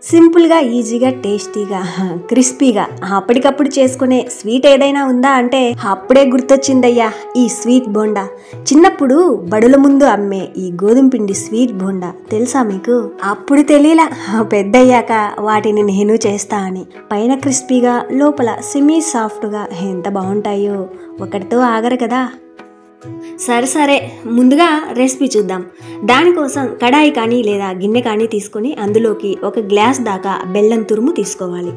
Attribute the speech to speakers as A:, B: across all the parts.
A: సింపుల్గా, ఈజీగా, టేస్టీగా, క్రిస్పీగా అప్పటికప్పుడు చేసుకునే స్వీట్ ఏదైనా ఉందా అంటే అప్పుడే గుర్తొచ్చిందయ్యా ఈ స్వీట్ బోండా. చిన్నప్పుడు బడుల ముందు అమ్మే ఈ గోధుమ పిండి స్వీట్ బోండా తెలుసా మీకు? అప్పుడు తెలియలా, పెద్దయ్యాక వాటిని నేను చేస్తా అని. పైన క్రిస్పీగా, లోపల సెమీ సాఫ్ట్గా ఎంత బాగుంటాయో ఒకటితో ఆగరు కదా. సరే ముందుగా రెసిపీ చూద్దాం. దానికోసం కడాయి కానీ లేదా గిన్నె కానీ తీసుకొని అందులోకి 1 గ్లాస్ దాకా బెల్లం తురుము తీసుకోవాలి.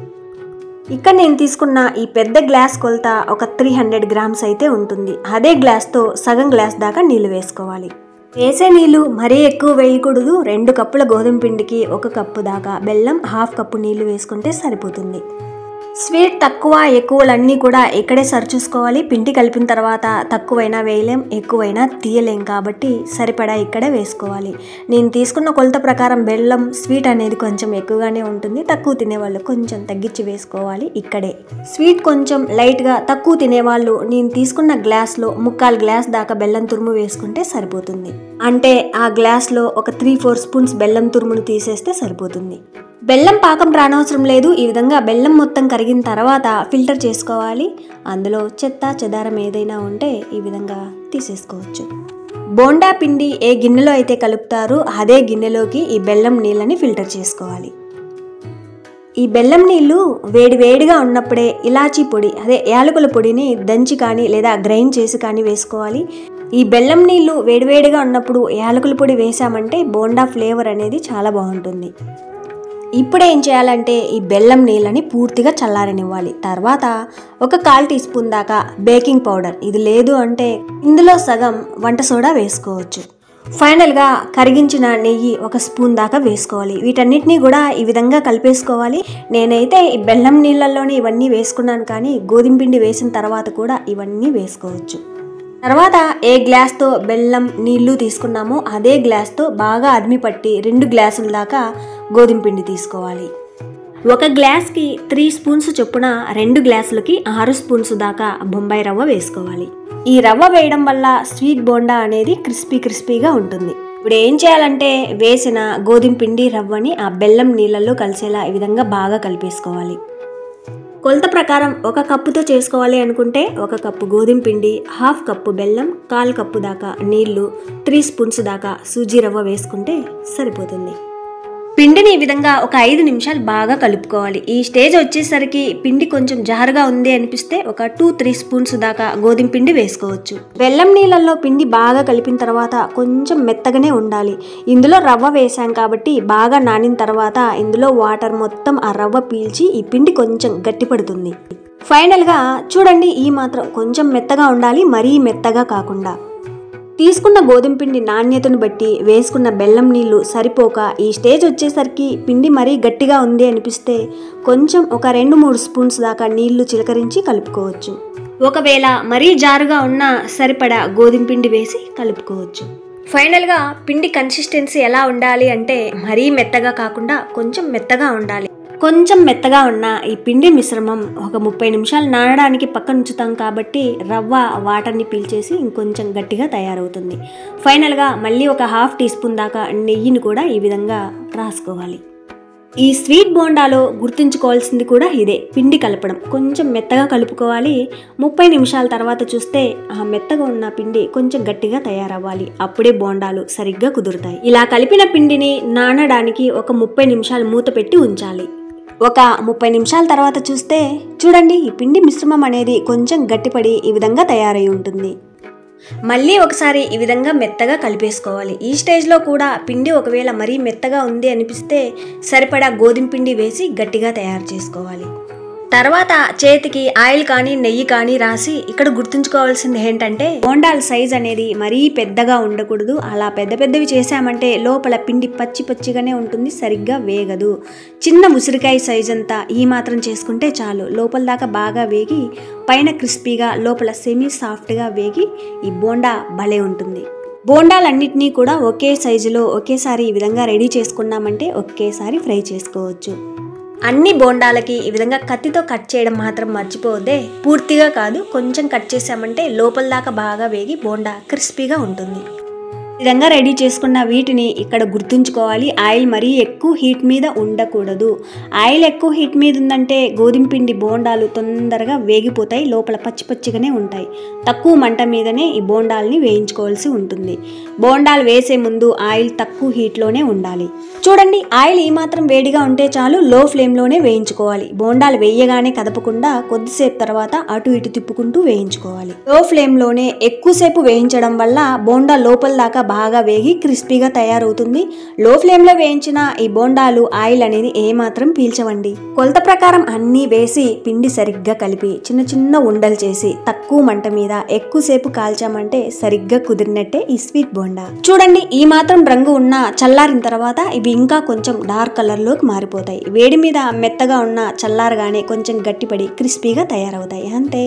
A: ఇక్కడ నేను తీసుకున్న ఈ పెద్ద గ్లాస్ కొలత ఒక 300 గ్రామ్స్ అయితే ఉంటుంది. అదే గ్లాస్తో సగం గ్లాస్ దాకా నీళ్లు వేసుకోవాలి. వేసే నీళ్లు మరీ ఎక్కువ వేయకూడదు. 2 కప్పుల గోధుమ పిండికి 1 కప్పు దాకా బెల్లం, 1/2 కప్పు నీళ్లు వేసుకుంటే సరిపోతుంది. స్వీట్ తక్కువ ఎక్కువలన్నీ కూడా ఇక్కడే సరిచూసుకోవాలి. పిండి కలిపిన తర్వాత తక్కువైనా వేయలేం, ఎక్కువైనా తీయలేం కాబట్టి సరిపడా ఇక్కడే వేసుకోవాలి. నేను తీసుకున్న కొలత ప్రకారం బెల్లం స్వీట్ అనేది కొంచెం ఎక్కువగానే ఉంటుంది. తక్కువ తినేవాళ్ళు కొంచెం తగ్గించి వేసుకోవాలి. ఇక్కడే స్వీట్ కొంచెం లైట్గా తక్కువ తినేవాళ్ళు నేను తీసుకున్న గ్లాస్లో 3/4 గ్లాస్ దాకా బెల్లం తురుము వేసుకుంటే సరిపోతుంది. అంటే ఆ గ్లాస్లో ఒక 3-4 స్పూన్స్ బెల్లం తురుమును తీసేస్తే సరిపోతుంది. బెల్లం పాకం రానవసరం లేదు. ఈ విధంగా బెల్లం మొత్తం కరిగిన తర్వాత ఫిల్టర్ చేసుకోవాలి. అందులో చెత్త చెదారం ఏదైనా ఉంటే ఈ విధంగా తీసేసుకోవచ్చు. బోండా పిండి ఏ గిన్నెలో అయితే కలుపుతారో అదే గిన్నెలోకి ఈ బెల్లం నీళ్ళని ఫిల్టర్ చేసుకోవాలి. ఈ బెల్లం నీళ్లు వేడివేడిగా ఉన్నప్పుడే ఇలాచీ పొడి అదే యాలకుల పొడిని దంచి కానీ లేదా గ్రైండ్ చేసి కానీ వేసుకోవాలి. ఈ బెల్లం నీళ్లు వేడివేడిగా ఉన్నప్పుడు యాలకుల పొడి వేసామంటే బోండా ఫ్లేవర్ అనేది చాలా బాగుంటుంది. ఇప్పుడు ఏం చేయాలంటే ఈ బెల్లం నీళ్ళని పూర్తిగా చల్లారనివ్వాలి. తర్వాత ఒక 1/4 టీ స్పూన్ దాకా బేకింగ్ పౌడర్, ఇది లేదు అంటే ఇందులో సగం వంట సోడా వేసుకోవచ్చు. ఫైనల్గా కరిగించిన నెయ్యి 1 స్పూన్ దాకా వేసుకోవాలి. వీటన్నిటినీ కూడా ఈ విధంగా కలిపేసుకోవాలి. నేనైతే ఈ బెల్లం నీళ్ళల్లోనే ఇవన్నీ వేసుకున్నాను, కానీ గోధుమ పిండి వేసిన తర్వాత కూడా ఇవన్నీ వేసుకోవచ్చు. తర్వాత ఏ గ్లాస్తో బెల్లం నీళ్లు తీసుకున్నామో అదే గ్లాస్తో బాగా అదిమి పట్టి 2 గ్లాసుల దాకా గోధుమ పిండి తీసుకోవాలి. 1 గ్లాస్కి 3 స్పూన్స్ చొప్పున 2 గ్లాసులకి 6 స్పూన్స్ దాకా బొంబాయి రవ్వ వేసుకోవాలి. ఈ రవ్వ వేయడం వల్ల స్వీట్ బోండా అనేది క్రిస్పీగా ఉంటుంది. ఇప్పుడు ఏం చేయాలంటే వేసిన గోధుమ పిండి రవ్వని ఆ బెల్లం నీళ్ళల్లో కలిసేలా ఈ విధంగా బాగా కలిపేసుకోవాలి. కొలత ప్రకారం 1 కప్పుతో చేసుకోవాలి అనుకుంటే 1 కప్పు గోధుమ పిండి, 1/2 కప్పు బెల్లం, 1/4 కప్పు దాకా నీళ్లు, 3 స్పూన్స్ దాకా సూజీ రవ్వ వేసుకుంటే సరిపోతుంది. పిండిని ఈ విధంగా ఒక 5 నిమిషాలు బాగా కలుపుకోవాలి. ఈ స్టేజ్ వచ్చేసరికి పిండి కొంచెం జారుగా ఉంది అనిపిస్తే ఒక 2-3 స్పూన్స్ దాకా గోధుమ పిండి వేసుకోవచ్చు. బెల్లం నీళ్ళల్లో పిండి బాగా కలిపిన తర్వాత కొంచెం మెత్తగానే ఉండాలి. ఇందులో రవ్వ వేసాం కాబట్టి బాగా నానిన తర్వాత ఇందులో వాటర్ మొత్తం ఆ రవ్వ పీల్చి ఈ పిండి కొంచెం గట్టిపడుతుంది. ఫైనల్గా చూడండి, ఈ మాత్రం కొంచెం మెత్తగా ఉండాలి, మరీ మెత్తగా కాకుండా. తీసుకున్న గోధుమ పిండి నాణ్యతను బట్టి వేసుకున్న బెల్లం నీళ్లు సరిపోక ఈ స్టేజ్ వచ్చేసరికి పిండి మరీ గట్టిగా ఉంది అనిపిస్తే కొంచెం ఒక 2-3 స్పూన్స్ దాకా నీళ్లు చిలకరించి కలుపుకోవచ్చు. ఒకవేళ మరీ జారుగా ఉన్నా సరిపడా గోధుమ పిండి వేసి కలుపుకోవచ్చు. ఫైనల్గా పిండి కన్సిస్టెన్సీ ఎలా ఉండాలి అంటే మరీ మెత్తగా కాకుండా కొంచెం మెత్తగా ఉండాలి. కొంచెం మెత్తగా ఉన్న ఈ పిండి మిశ్రమం ఒక 30 నిమిషాలు నానడానికి పక్కన ఉంచుతాం కాబట్టి రవ్వ వాటర్ని పీల్చేసి ఇంకొంచెం గట్టిగా తయారవుతుంది. ఫైనల్గా మళ్ళీ ఒక 1/2 టీ స్పూన్ దాకా నెయ్యిని కూడా ఈ విధంగా రాసుకోవాలి. ఈ స్వీట్ బోండాలో గుర్తుంచుకోవాల్సింది కూడా ఇదే, పిండి కలపడం కొంచెం మెత్తగా కలుపుకోవాలి. 30 నిమిషాల తర్వాత చూస్తే ఆ మెత్తగా ఉన్న పిండి కొంచెం గట్టిగా తయారవ్వాలి. అప్పుడే బోండాలు సరిగ్గా కుదురుతాయి. ఇలా కలిపిన పిండిని నానడానికి ఒక 30 నిమిషాలు మూత పెట్టి ఉంచాలి. ఒక 30 నిమిషాల తర్వాత చూస్తే చూడండి, ఈ పిండి మిశ్రమం అనేది కొంచెం గట్టిపడి ఈ విధంగా తయారై ఉంటుంది. మళ్ళీ ఒకసారి ఈ విధంగా మెత్తగా కలిపేసుకోవాలి. ఈ స్టేజ్లో కూడా పిండి ఒకవేళ మరీ మెత్తగా ఉంది అనిపిస్తే సరిపడా గోధుమ పిండి వేసి గట్టిగా తయారు చేసుకోవాలి. తర్వాత చేతికి ఆయిల్ కానీ నెయ్యి కానీ రాసి ఇక్కడ గుర్తుంచుకోవాల్సింది ఏంటంటే బోండాల సైజ్ అనేది మరీ పెద్దగా ఉండకూడదు. అలా పెద్దవి చేసామంటే లోపల పిండి పచ్చిగానే ఉంటుంది, సరిగ్గా వేగదు. చిన్న ఉసిరికాయ సైజ్ అంతా ఈ మాత్రం చేసుకుంటే చాలు. లోపల దాకా బాగా వేగి పైన క్రిస్పీగా లోపల సెమీ సాఫ్ట్గా వేగి ఈ బోండా భలే ఉంటుంది. బోండాలన్నిటినీ కూడా ఒకే సైజులో ఒకేసారి ఈ విధంగా రెడీ చేసుకున్నామంటే ఒకేసారి ఫ్రై చేసుకోవచ్చు. అన్ని బోండాలకి ఈ విధంగా కత్తితో కట్ చేయడం మాత్రం మర్చిపోవద్దే. పూర్తిగా కాదు, కొంచెం కట్ చేసామంటే లోపల దాకా బాగా వేగి బోండా క్రిస్పీగా ఉంటుంది. విధంగా రెడీ చేసుకున్న వీటిని ఇక్కడ గుర్తుంచుకోవాలి. ఆయిల్ మరీ ఎక్కువ హీట్ మీద ఉండకూడదు. ఆయిల్ ఎక్కువ హీట్ మీద ఉందంటే గోధుమ పిండి బోండాలు తొందరగా వేగిపోతాయి, లోపల పచ్చి పచ్చిగానే ఉంటాయి. తక్కువ మంట మీదనే ఈ బోండాల్ని వేయించుకోవాల్సి ఉంటుంది. బోండాలు వేసే ముందు ఆయిల్ తక్కువ హీట్లోనే ఉండాలి. చూడండి, ఆయిల్ ఈ మాత్రం వేడిగా ఉంటే చాలు, లో ఫ్లేమ్లోనే వేయించుకోవాలి. బోండాలు వేయగానే కదపకుండా కొద్దిసేపు తర్వాత అటు ఇటు తిప్పుకుంటూ వేయించుకోవాలి. లో ఫ్లేమ్లోనే ఎక్కువసేపు వేయించడం వల్ల బోండా లోపల దాకా బాగా వేగి క్రిస్పీగా తయారవుతుంది. లో ఫ్లేమ్లో వేయించిన ఈ బోండాలు ఆయిల్ అనేది ఏమాత్రం పీల్చవండి. కొలత ప్రకారం అన్నీ వేసి పిండి సరిగ్గా కలిపి చిన్న చిన్న ఉండలు చేసి తక్కువ మంట మీద ఎక్కువసేపు కాల్చామంటే సరిగ్గా కుదిరినట్టే ఈ స్వీట్ బోండా. చూడండి, ఈ మాత్రం రంగు ఉన్న చల్లారిన తర్వాత ఇవి ఇంకా కొంచెం డార్క్ కలర్లోకి మారిపోతాయి. వేడి మీద మెత్తగా ఉన్న చల్లారగానే కొంచెం గట్టిపడి క్రిస్పీగా తయారవుతాయి. అంతే.